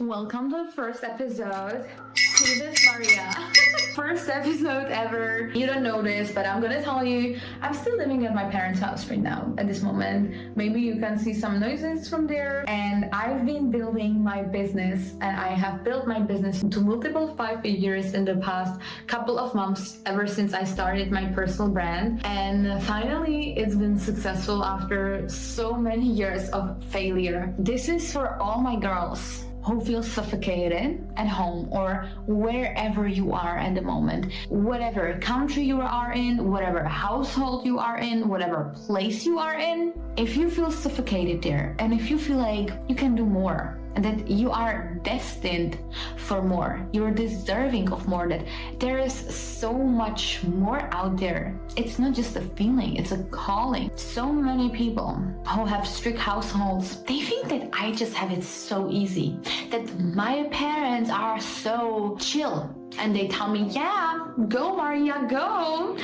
Welcome to the first episode. Who's this, Maria? First episode ever. You don't know this, but I'm gonna tell you, I'm still living at my parents' house right now at this moment. Maybe you can see some noises from there. And I've been building my business, and I have built my business to multiple 5 figures in the past couple of months, ever since I started my personal brand. And finally, it's been successful after so many years of failure. This is for all my girls who feel suffocated at home or wherever you are at the moment, whatever country you are in, whatever household you are in, whatever place you are in. If you feel suffocated there, and if you feel like you can do more, and that you are destined for more, you're deserving of more, that there is so much more out there. It's not just a feeling, it's a calling. So many people who have strict households, they think that I just have it so easy, that my parents are so chill. And they tell me, yeah, go Maria, go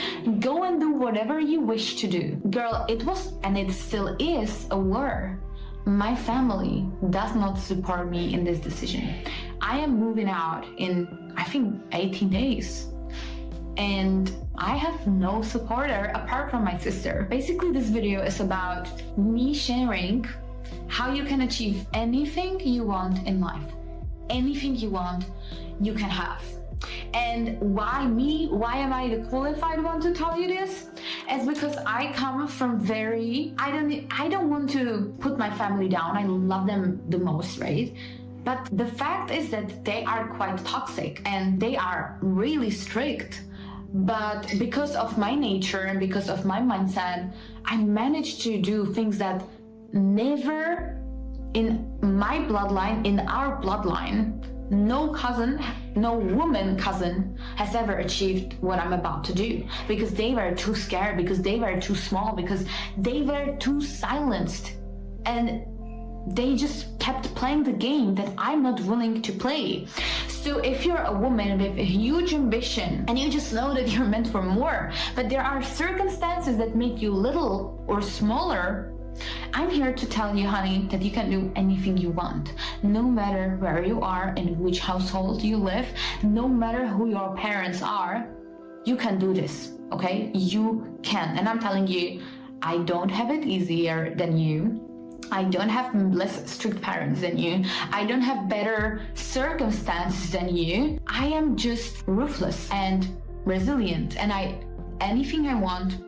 and do whatever you wish to do. Girl, it was, and it still is, a war. My family does not support me in this decision. I am moving out in, I think, 18 days. And I have no supporter apart from my sister. Basically, this video is about me sharing how you can achieve anything you want in life. Anything you want, you can have. And why me? Why am I the qualified one to tell you this? It's because I come from I don't want to put my family down. I love them the most, right? But the fact is that they are quite toxic and they are really strict. But because of my nature and because of my mindset, I managed to do things that never in my bloodline, in our bloodline, no woman cousin has ever achieved what I'm about to do, because they were too scared, because they were too small, because they were too silenced, and they just kept playing the game that I'm not willing to play. So if you're a woman with a huge ambition and you just know that you're meant for more, but there are circumstances that make you little or smaller, I'm here to tell you, honey, that you can do anything you want, no matter where you are, in which household you live, no matter who your parents are. You can do this, okay? You can. And I'm telling you, I don't have it easier than you. I don't have less strict parents than you. I don't have better circumstances than you. I am just ruthless and resilient, and anything I want,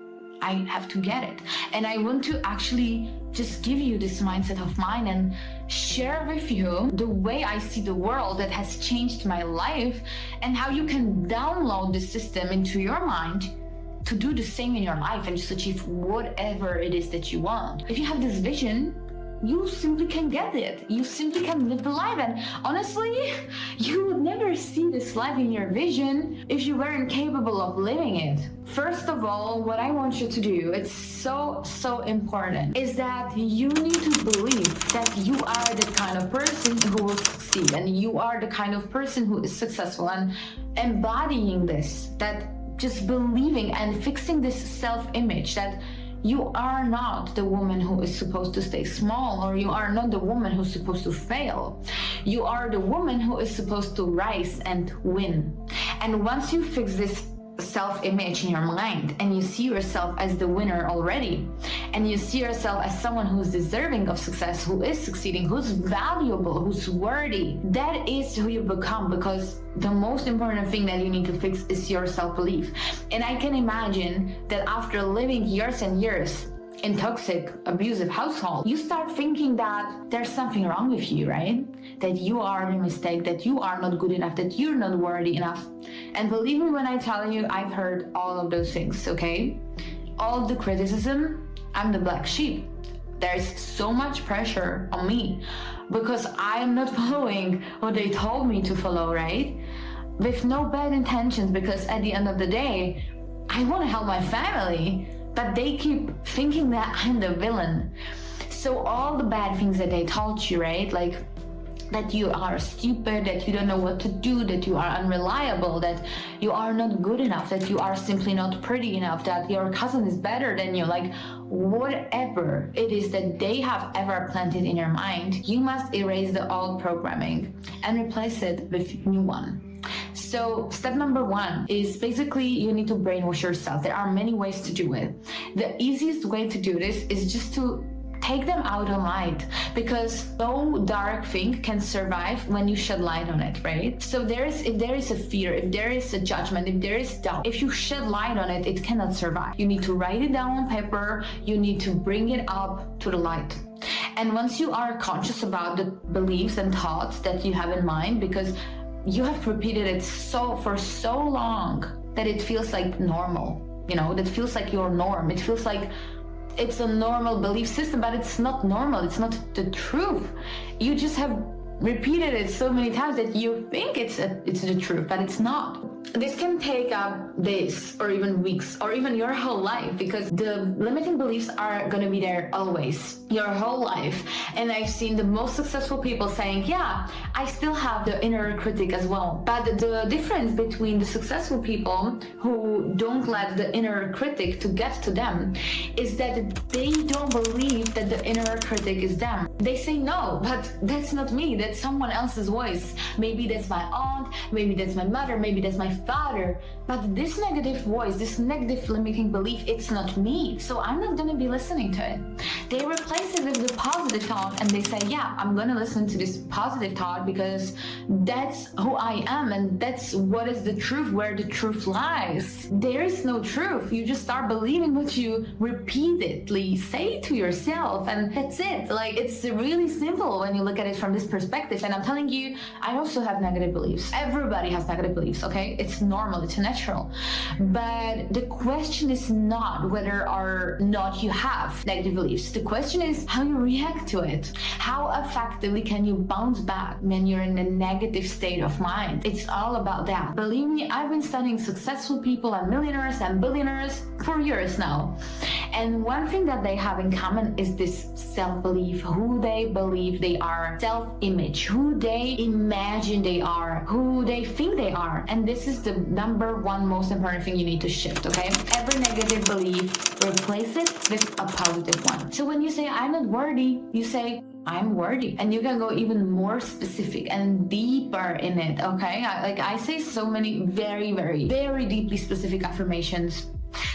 I have to get it. And I want to actually just give you this mindset of mine and share with you the way I see the world that has changed my life, and how you can download the system into your mind to do the same in your life and just achieve whatever it is that you want. If you have this vision, you simply can get it. You simply can live the life. And honestly, you would never see this life in your vision if you weren't capable of living it. First of all, what I want you to do, it's so important, is that you need to believe that you are the kind of person who will succeed, and you are the kind of person who is successful, and embodying this, that just believing and fixing this self-image that you are not the woman who is supposed to stay small, or you are not the woman who's supposed to fail. You are the woman who is supposed to rise and win. And once you fix this self-image in your mind, and you see yourself as the winner already, and you see yourself as someone who's deserving of success, who is succeeding, who's valuable, who's worthy, that is who you become. Because the most important thing that you need to fix is your self-belief. And I can imagine that after living years and years in toxic, abusive household, you start thinking that there's something wrong with you, right? That you are the mistake, that you are not good enough, that you're not worthy enough. And believe me when I tell you, I've heard all of those things, okay? All the criticism, I'm the black sheep. There's so much pressure on me because I am not following what they told me to follow, right? With no bad intentions, because at the end of the day, I want to help my family, but they keep thinking that I'm the villain. So all the bad things that they taught you, right? Like that you are stupid, that you don't know what to do, that you are unreliable, that you are not good enough, that you are simply not pretty enough, that your cousin is better than you. Like whatever it is that they have ever planted in your mind, you must erase the old programming and replace it with new one. So step number one is basically you need to brainwash yourself. There are many ways to do it. The easiest way to do this is just to take them out of light, because no dark thing can survive when you shed light on it, right? So if there is a fear, if there is a judgment, if there is doubt, if you shed light on it, it cannot survive. You need to write it down on paper. You need to bring it up to the light. And once you are conscious about the beliefs and thoughts that you have in mind, because you have repeated it for so long that it feels like normal, that feels like your norm. It feels like it's a normal belief system, but it's not normal. It's not the truth. You just have repeated it so many times that you think it's the truth, but it's not. This can take up days or even weeks or even your whole life, because the limiting beliefs are going to be there always, your whole life. And I've seen the most successful people saying, yeah, I still have the inner critic as well. But the difference between the successful people who don't let the inner critic to get to them is that they don't believe that the inner critic is them. They say, no, but that's not me. That's someone else's voice. Maybe that's my aunt, maybe that's my mother, maybe that's my father. But this negative voice, this negative limiting belief, it's not me. So I'm not going to be listening to it. They replace it with the positive thought and they say, yeah, I'm going to listen to this positive thought because that's who I am and that's what is the truth, where the truth lies. There is no truth. You just start believing what you repeatedly say to yourself, and that's it. Like, it's really simple when you look at it from this perspective. And I'm telling you, I also have negative beliefs. Everybody has negative beliefs, okay? It's normal, it's natural. But the question is not whether or not you have negative beliefs. The question is how you react to it. How effectively can you bounce back when you're in a negative state of mind? It's all about that. Believe me, I've been studying successful people and millionaires and billionaires for years now. And one thing that they have in common is this self-belief, who they believe they are, self-image, who they imagine they are, who they think they are. And this is the number one most important thing you need to shift, okay? Every negative belief, replace it with a positive one. So when you say, I'm not worthy, you say, I'm worthy. And you can go even more specific and deeper in it, okay? I say so many very, very, very deeply specific affirmations,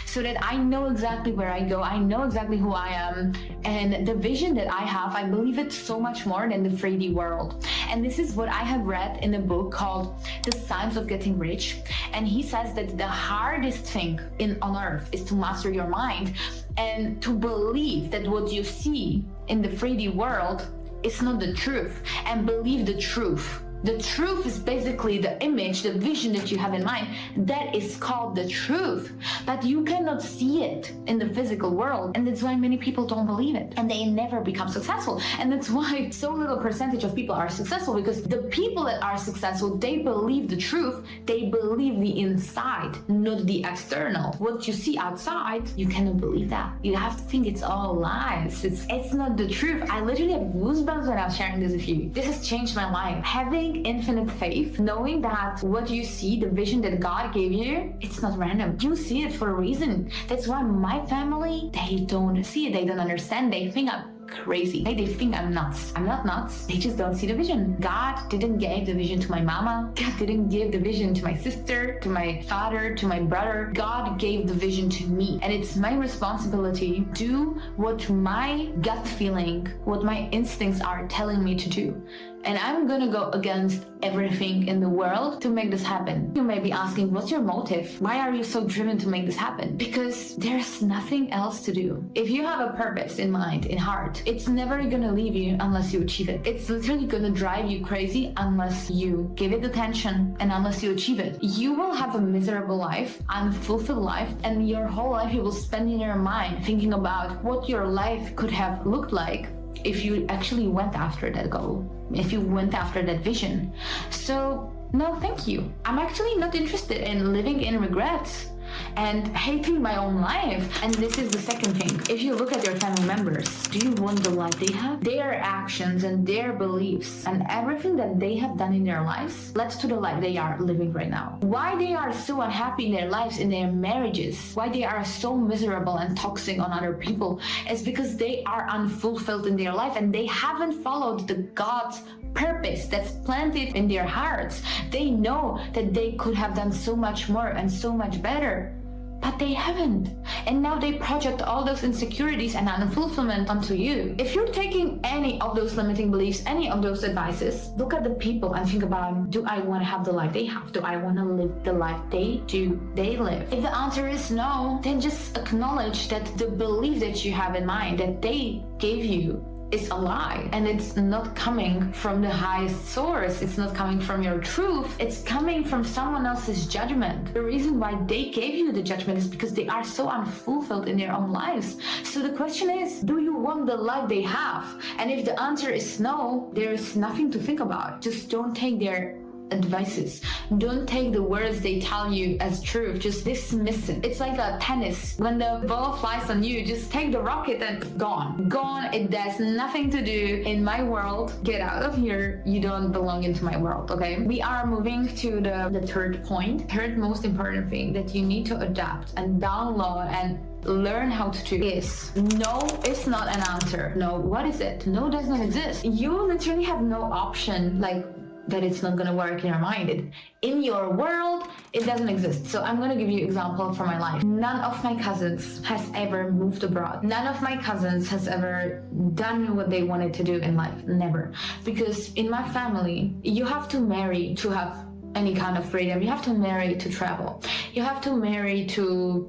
so that I know exactly where I go. I know exactly who I am. And the vision that I have, I believe it's so much more than the 3D world. And this is what I have read in a book called The Science of Getting Rich. And he says that the hardest thing on earth is to master your mind and to believe that what you see in the 3D world is not the truth, and believe the truth. The truth is basically the image, the vision that you have in mind. That is called the truth. But you cannot see it in the physical world. And that's why many people don't believe it. And they never become successful. And that's why so little percentage of people are successful, because the people that are successful, they believe the truth. They believe the inside, not the external. What you see outside, you cannot believe that. You have to think it's all lies. It's not the truth. I literally have goosebumps when I'm sharing this with you. This has changed my life. Having infinite faith, knowing that what you see, the vision that God gave you, it's not random. You see it for a reason. That's why my family, they don't see it. They don't understand. They think I'm crazy. They think I'm nuts. I'm not nuts. They just don't see the vision. God didn't give the vision to my mama. God didn't give the vision to my sister, to my father, to my brother. God gave the vision to me. And it's my responsibility to do what my gut feeling, what my instincts are telling me to do. And I'm gonna go against everything in the world to make this happen. You may be asking, what's your motive? Why are you so driven to make this happen? Because there's nothing else to do. If you have a purpose in mind, in heart, it's never gonna leave you unless you achieve it. It's literally gonna drive you crazy unless you give it attention and unless you achieve it. You will have a miserable life, unfulfilled life, and your whole life you will spend in your mind thinking about what your life could have looked like if you actually went after that goal, if you went after that vision. So no, thank you. I'm actually not interested in living in regrets. and hating my own life. And this is the second thing. If you look at your family members, do you want the life they have? Their actions and their beliefs and everything that they have done in their lives led to the life they are living right now. Why they are so unhappy in their lives, in their marriages, why they are so miserable and toxic on other people, is because they are unfulfilled in their life and they haven't followed the God's purpose that's planted in their hearts. They know that they could have done so much more and so much better, but they haven't. And now they project all those insecurities and unfulfillment onto you. If you're taking any of those limiting beliefs, any of those advices, look at the people and think about, do I want to have the life they have? Do I want to live the life they live? If the answer is no, then just acknowledge that the belief that you have in mind that they gave you is a lie, and it's not coming from the highest source. It's not coming from your truth. It's coming from someone else's judgment. The reason why they gave you the judgment is because they are so unfulfilled in their own lives. So the question is, do you want the life they have? And if the answer is no, there's nothing to think about. Just don't take their advices. Don't take the words they tell you as truth. Just dismiss it. It's like a tennis. When the ball flies on you, just take the racket and gone. Gone. It does nothing to do in my world. Get out of here. You don't belong into my world, okay? We are moving to the third point. Third most important thing that you need to adapt and download and learn how to do is no is not an answer. No, what is it? No does not exist. You literally have no option, like, that it's not gonna work in your mind. In your world, it doesn't exist. So I'm gonna give you an example from my life. None of my cousins has ever moved abroad. None of my cousins has ever done what they wanted to do in life. Never. Because in my family, you have to marry to have any kind of freedom. You have to marry to travel. You have to marry to,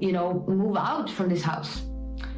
move out from this house.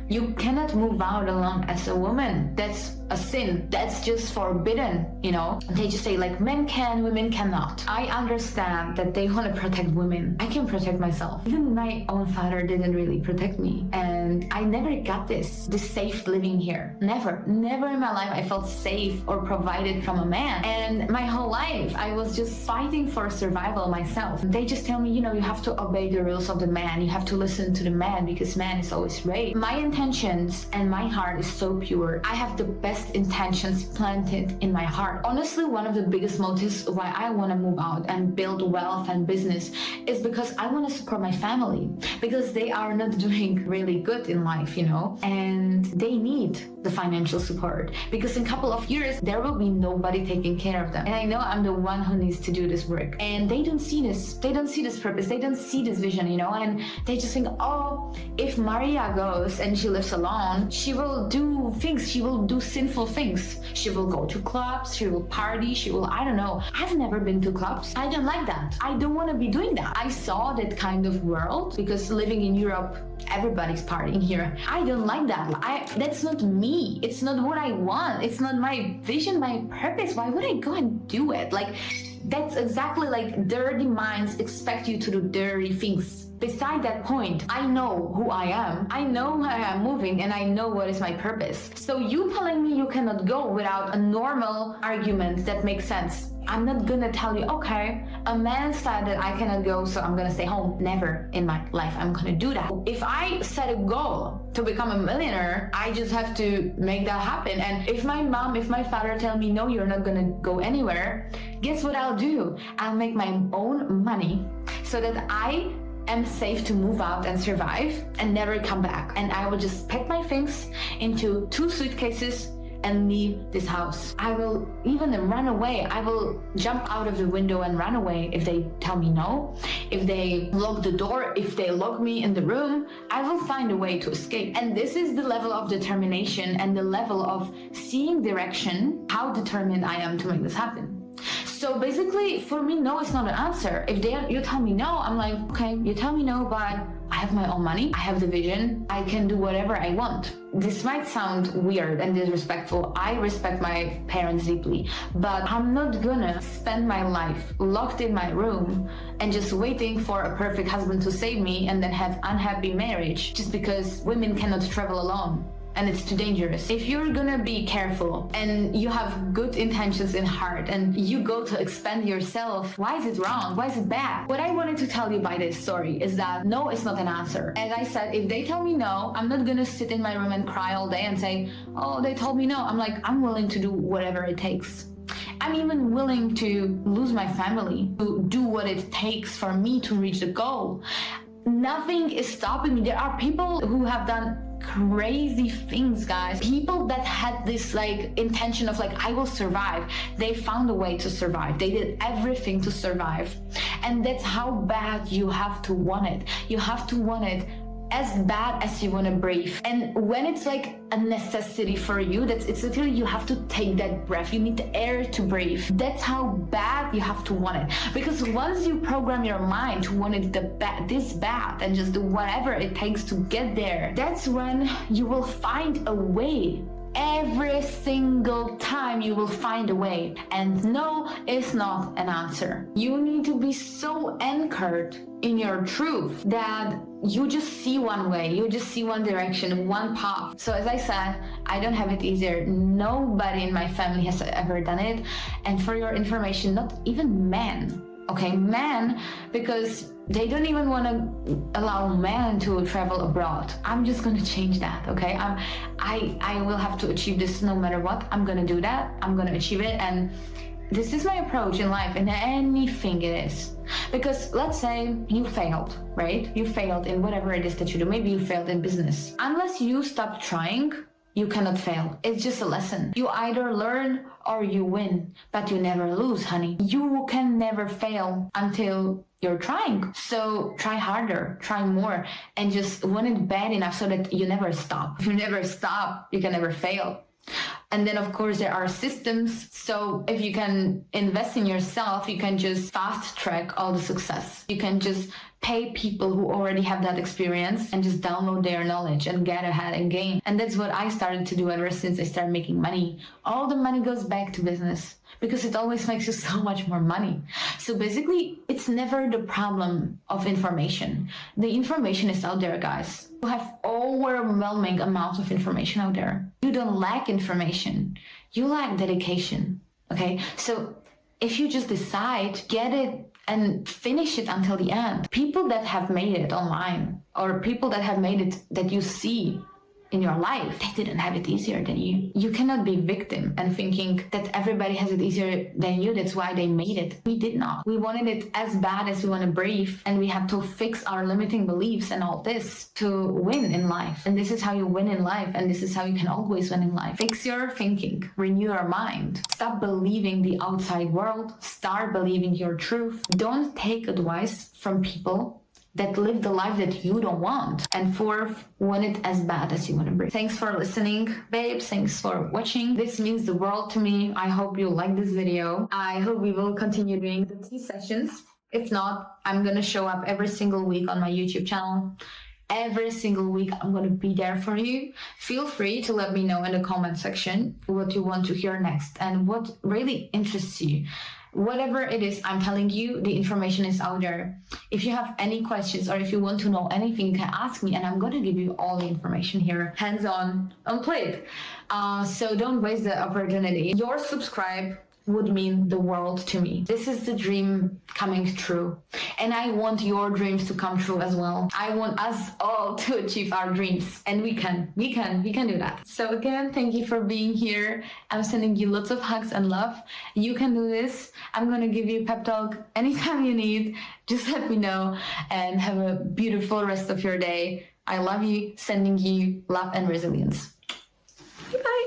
You cannot move out alone as a woman. That's a sin. That's just forbidden, They just say like men can, women cannot. I understand that they want to protect women. I can protect myself. Even my own father didn't really protect me. And I never got this safe living here. Never in my life I felt safe or provided from a man. And my whole life I was just fighting for survival myself. They just tell me, you have to obey the rules of the man. You have to listen to the man because man is always right. My intentions and my heart is so pure. I have the best intentions planted in my heart. Honestly, one of the biggest motives why I want to move out and build wealth and business is because I want to support my family, because they are not doing really good in life, and they need the financial support, because in a couple of years there will be nobody taking care of them. And I know I'm the one who needs to do this work, and they don't see this. They don't see this purpose. They don't see this vision, and they just think, oh, if Maria goes and she lives alone, she will do things. She will do sinful things. She will go to clubs. She will party. She will, I don't know. I've never been to clubs. I don't like that. I don't want to be doing that. I saw that kind of world because living in Europe, everybody's partying here. I don't like that. That's not me. It's not what I want. It's not my vision, my purpose. Why would I go and do it? That's exactly like dirty minds expect you to do dirty things. Beside that point, I know who I am. I know where I am moving, and I know what is my purpose. So you telling me you cannot go without a normal argument that makes sense. I'm not gonna tell you, okay, a man said that I cannot go, so I'm gonna stay home. Never in my life I'm gonna do that. If I set a goal to become a millionaire, I just have to make that happen. And if my mom, if my father tell me, no, you're not gonna go anywhere, guess what I'll do? I'll make my own money so that I am safe to move out and survive and never come back. And I will just pack my things into 2 suitcases and leave this house. I will even run away. I will jump out of the window and run away if they tell me no. If they lock the door, if they lock me in the room, I will find a way to escape. And this is the level of determination and the level of seeing direction, how determined I am to make this happen. So basically, for me, no is not an answer. If you tell me no, I'm like, okay, you tell me no, but I have my own money, I have the vision, I can do whatever I want. This might sound weird and disrespectful. I respect my parents deeply, but I'm not gonna spend my life locked in my room and just waiting for a perfect husband to save me and then have unhappy marriage just because women cannot travel alone. and it's too dangerous. If you're gonna be careful and you have good intentions in heart and you go to expand yourself, why is it wrong? Why is it bad? What I wanted to tell you by this story is that no is not an answer. As I said, if they tell me no, I'm not gonna sit in my room and cry all day and say, oh, they told me no. I'm like, I'm willing to do whatever it takes. I'm even willing to lose my family, to do what it takes for me to reach the goal. Nothing is stopping me. There are people who have done crazy things, guys. People that had this like intention of like, I will survive. They found a way to survive. They did everything to survive. And that's how bad you have to want it. You have to want it as bad as you want to breathe. And when it's like a necessity for you, it's literally you have to take that breath. You need the air to breathe. That's how bad you have to want it. Because once you program your mind to want it this bad and just do whatever it takes to get there, that's when you will find a way. Every single time you will find a way. And no is not an answer. You need to be so anchored in your truth that you just see one way, you just see one direction, one path. So as I said, I don't have it easier. Nobody in my family has ever done it. And for your information, not even men. Okay, men, because they don't even want to allow men to travel abroad. I'm just going to change that, okay? I will have to achieve this no matter what. I'm going to do that. I'm going to achieve it. And this is my approach in life, in anything it is. Because let's say you failed, right? You failed in whatever it is that you do. Maybe you failed in business. Unless you stop trying, you cannot fail. It's just a lesson. You either learn or you win, but you never lose, honey. You can never fail until you're trying. So try harder, try more, and just want it bad enough so that you never stop. If you never stop, you can never fail. And then of course there are systems. So if you can invest in yourself, you can just fast track all the success. You can just pay people who already have that experience and just download their knowledge and get ahead and gain. And that's what I started to do ever since I started making money. All the money goes back to business because it always makes you so much more money. So basically, it's never the problem of information. The information is out there, guys. You have overwhelming amounts of information out there. You don't lack information. You lack dedication. Okay? So if you just decide, get it, and finish it until the end. People that have made it online, or people that have made it that you see in your life, they didn't have it easier than you. You cannot be victim and thinking that everybody has it easier than you. That's why they made it. We did not. We wanted it as bad as we want to breathe, and we had to fix our limiting beliefs and all this to win in life. And this is how you win in life, and this is how you can always win in life. Fix your thinking, renew your mind. Stop believing the outside world. Start believing your truth. Don't take advice from people that live the life that you don't want. And fourth, want it as bad as you want to breathe. Thanks for listening, babes. Thanks for watching. This means the world to me. I hope you like this video. I hope we will continue doing the tea sessions. If not, I'm gonna show up every single week on my YouTube channel. Every single week, I'm going to be there for you. Feel free to let me know in the comment section what you want to hear next and what really interests you. Whatever it is, I'm telling you, the information is out there. If you have any questions or if you want to know anything, you can ask me and I'm going to give you all the information here, hands-on, on plate. So don't waste the opportunity. Your subscribe would mean the world to me. This is the dream coming true. And I want your dreams to come true as well. I want us all to achieve our dreams. And we can do that. So again, thank you for being here. I'm sending you lots of hugs and love. You can do this. I'm gonna give you a pep talk anytime you need. Just let me know and have a beautiful rest of your day. I love you, sending you love and resilience. Bye.